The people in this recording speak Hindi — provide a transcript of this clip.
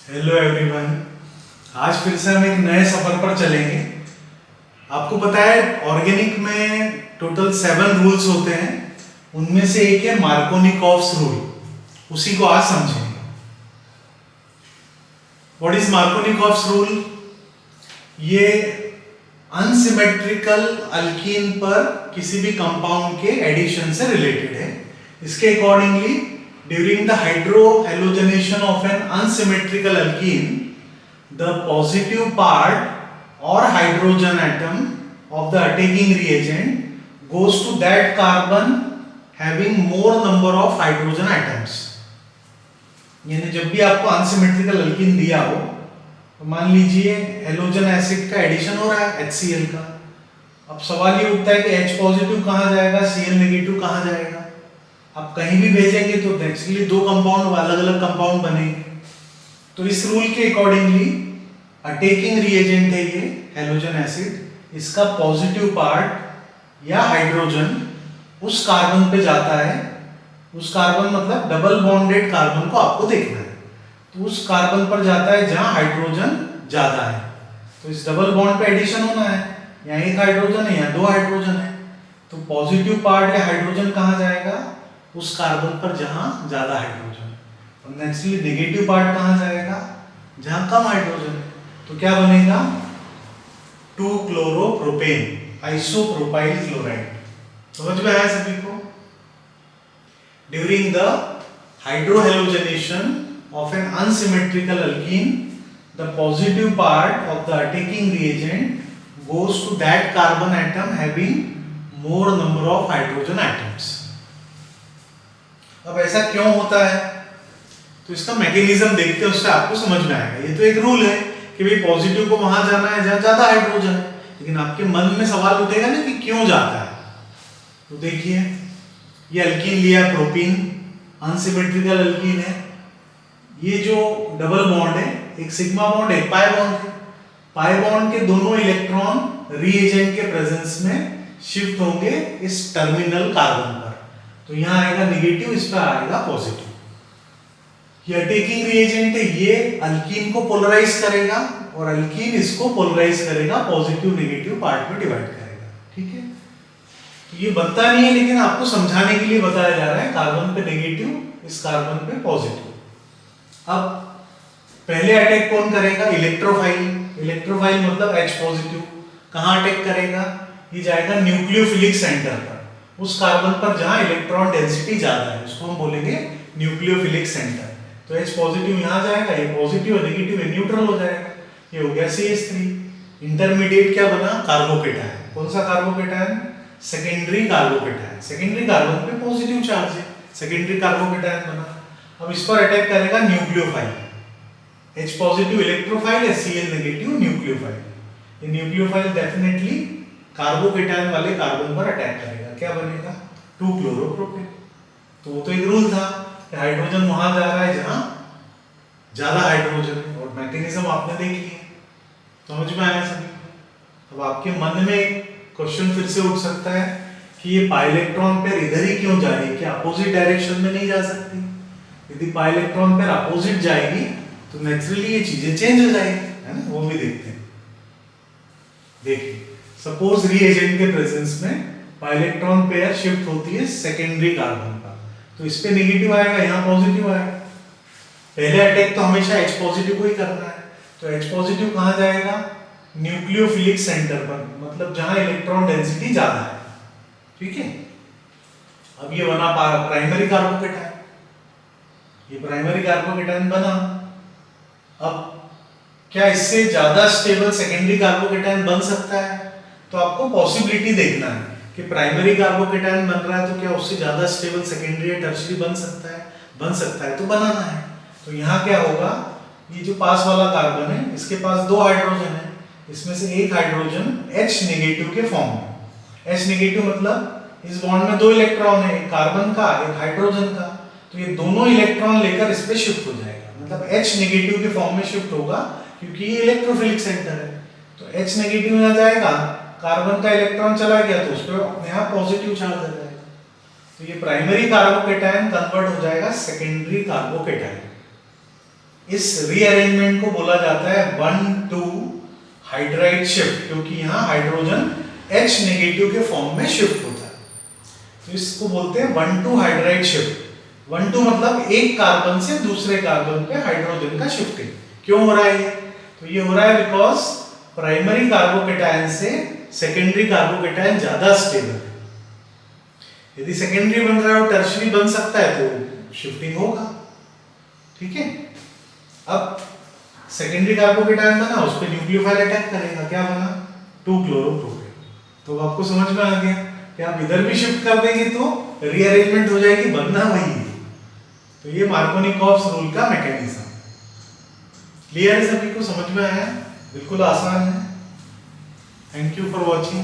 Hello everyone. आज फिर से हम एक नए सफर पर चलेंगे। आपको पता है ऑर्गेनिक में टोटल 7 रूल्स होते हैं, उनमें से एक है मार्कोनिकॉव्स रूल। उसी को आज समझेंगे। What is Markovnikov's rule? ये अनसिमेट्रिकल अल्कीन पर किसी भी कंपाउंड के एडिशन से रिलेटेड है। इसके accordingly during the hydrohalonization of an unsymmetrical alkene, the positive part or hydrogen atom of the attacking reagent goes to that carbon having more number of hydrogen atoms. यानी जब भी आपको अनसिमेट्रिकल अल्कीन दिया हो, तो मान लीजिए हेलोजन एसिड का एडिशन हो रहा है HCl का। अब सवाल ये उठता है कि H पॉजिटिव कहाँ जाएगा, Cl नेगेटिव कहाँ जाएगा। आप कहीं भी भेजेंगे तो नेचुरली दो कंपाउंड अलग अलग कंपाउंड बनेंगे। तो इस रूल के अकॉर्डिंगली अटैकिंग रिएजेंट है ये हेलोजन एसिड, इसका पॉजिटिव पार्ट या हाइड्रोजन उस कार्बन पे जाता है। उस कार्बन मतलब डबल बॉन्डेड कार्बन को आपको देखना है, तो उस कार्बन पर जाता है जहां हाइड्रोजन ज्यादा है। तो इस डबल बॉन्ड पे एडिशन होना है, यहाँ एक हाइड्रोजन है यहाँ 2 हाइड्रोजन है, तो पॉजिटिव पार्ट या हाइड्रोजन कहाँ जाएगा? उस कार्बन पर जहां ज्यादा हाइड्रोजन। और नेचुरली नेगेटिव पार्ट कहां जाएगा? जहां कम हाइड्रोजन है। तो क्या बनेगा? 2 क्लोरोप्रोपेन आइसोप्रोपाइल क्लोराइड। समझ में आया सभी को? During the hydrohalogenation of an unsymmetrical alkene, the positive part of the attacking reagent goes to that carbon atom having more number of hydrogen atoms. अब ऐसा क्यों होता है? तो इसका मैकेनिज्म देखते हैं, उससे आपको समझ में आएगा। ये तो एक रूल है कि भाई पॉजिटिव को वहां जाना है जहां ज्यादा हाइड्रोजन है, लेकिन आपके मन में सवाल उठेगा ना कि क्यों जाता है। तो देखिए, ये अल्कीन लिया प्रोपीन, अनसिमेट्रिकल अल्कीन है। ये जो डबल बॉन्ड है, एक सिग्मा बॉन्ड एक पाई बॉन्ड है। पाई बॉन्ड के दोनों इलेक्ट्रॉन रीएजेंट के प्रेजेंस में शिफ्ट होंगे इस टर्मिनल कार्बन पर। तो यहाँ आएगा नेगेटिव, इस पर आएगा पॉजिटिव। ये अटैकिंग रिएजेंट है, ये अल्कीन को पोलराइज करेगा और अल्कीन इसको पोलराइज करेगा, पॉजिटिव नेगेटिव पार्ट में डिवाइड करेगा। ठीक है, तो ये बनता नहीं है, लेकिन आपको समझाने के लिए बताया जा रहा है। कार्बन पे नेगेटिव, इस कार्बन पे पॉजिटिव। अब पहले अटैक कौन करेगा? इलेक्ट्रोफाइल। इलेक्ट्रोफाइल मतलब H पॉजिटिव। कहाँ अटैक करेगा? ये जाएगा न्यूक्लियोफिलिक सेंटर पर, उस कार्बन पर जहां इलेक्ट्रॉन डेंसिटी ज्यादा है, उसको हम बोलेंगे न्यूक्लियोफिलिक सेंटर। तो H पॉजिटिव यहां जाएगा, ये पॉजिटिव और नेगेटिव न्यूट्रल हो जाएगा। ये हो गया CH3। इंटरमीडिएट क्या बना? कार्बोकेटायन। कौन सा carbocation? Secondary carbocation. Secondary carbon पे पॉजिटिव चार्ज है, सेकेंडरी कार्बोकेटायन बना। अब इस पर अटैक करेगा न्यूक्लियोफाइल। H पॉजिटिव इलेक्ट्रोफाइल या Cl नेगेटिव न्यूक्लियोफाइल। ये न्यूक्लियोफाइल डेफिनेटली कार्बोकेटायन वाले कार्बन पर अटैक करेगा। क्या बनेगा? 2 क्लोरोप्रोपेन। तो वो तो एक रूल था कि हाइड्रोजन वहां जा रहा है जहां ज्यादा हाइड्रोजन है, और मैकेनिज्म आपने देख लिया। समझ में आया सभी को? अब आपके मन में एक क्वेश्चन फिर से उठ सकता है कि ये पाई इलेक्ट्रॉन पेयर इधर ही क्यों जा रही है, क्या अपोजिट डायरेक्शन में नहीं जा सकती? यदि पाई इलेक्ट्रॉन पेयर अपोजिट जाएगी तो नेचुरली ये चीजें चेंज हो जाएगी, है ना? वो भी देखते हैं। देखिए, सपोज रीएजेंट के प्रेजेंस में पाई इलेक्ट्रॉन पेयर शिफ्ट होती है सेकेंडरी कार्बन पर, तो इस पे नेगेटिव आएगा, यहाँ पॉजिटिव आएगा। पहले अटैक तो हमेशा H पॉजिटिव को ही करना है, तो H पॉजिटिव कहाँ जाएगा? न्यूक्लियोफिलिक सेंटर पर, मतलब जहां इलेक्ट्रॉन डेंसिटी ज्यादा है। ठीक है, अब ये बना प्राइमरी कार्बोकेटायन। ये प्राइमरी कार्बोकेटायन बना। अब क्या इससे ज्यादा स्टेबल सेकेंडरी कार्बोकेटायन बन सकता है? तो आपको पॉसिबिलिटी देखना है कि प्राइमरी कार्बोकेटायन बन रहा है, तो क्या उससे ज्यादा स्टेबल सेकेंडरी या टर्शियरी बन सकता है? बन सकता है, तो बनाना है। तो यहाँ क्या होगा? ये जो पास वाला कार्बन है, इसके पास 2 हाइड्रोजन है, इसमें से एक हाइड्रोजन H नेगेटिव के फॉर्म में। H नेगेटिव मतलब इस बॉन्ड में 2 इलेक्ट्रॉन है, एक कार्बन का एक हाइड्रोजन का, तो ये दोनों इलेक्ट्रॉन लेकर इस पे शिफ्ट हो जाएगा, मतलब H नेगेटिव के फॉर्म में शिफ्ट होगा, क्योंकि ये इलेक्ट्रोफिलिक सेंटर है। तो H नेगेटिव यहाँ जाएगा, कार्बन का इलेक्ट्रॉन चला गया तो उस पर अपने आप पॉजिटिव चार्ज आ जाएगा। तो ये प्राइमरी कार्बोकेटायन कन्वर्ट हो जाएगा सेकेंडरी कार्बोकेटायन। इस रीअरेंजमेंट को बोला जाता है 1,2 हाइड्राइड शिफ्ट, क्योंकि यहाँ हाइड्रोजन H नेगेटिव के फॉर्म में शिफ्ट होता है, तो इसको बोलते हैं 1,2 हाइड्राइड शिफ्ट। 1,2 मतलब एक कार्बन से दूसरे कार्बन पे हाइड्रोजन का शिफ्टिंग। क्यों हो रहा है ये? तो ये हो रहा है बिकॉज प्राइमरी कार्बोकेटायन से सेकेंडरी कार्बोकेटायन ज्यादा स्टेबल है। यदि सेकेंडरी बन रहा है और टर्शियरी बन सकता है तो शिफ्टिंग होगा। ठीक है, अब सेकेंडरी कार्बोकेटायन बना, उस पर न्यूक्लियोफाइल अटैक करेगा, क्या बना? 2-क्लोरोप्रोपेन। तो आपको समझ में आ गया कि आप इधर भी शिफ्ट कर देंगे तो रीअरेंजमेंट हो जाएगी, बनना वही है। तो ये मार्कोनिकॉव्स रूल का मैकेनिज्म। क्लियर है? सभी को समझ में आया? बिल्कुल आसान है। Thank you for watching.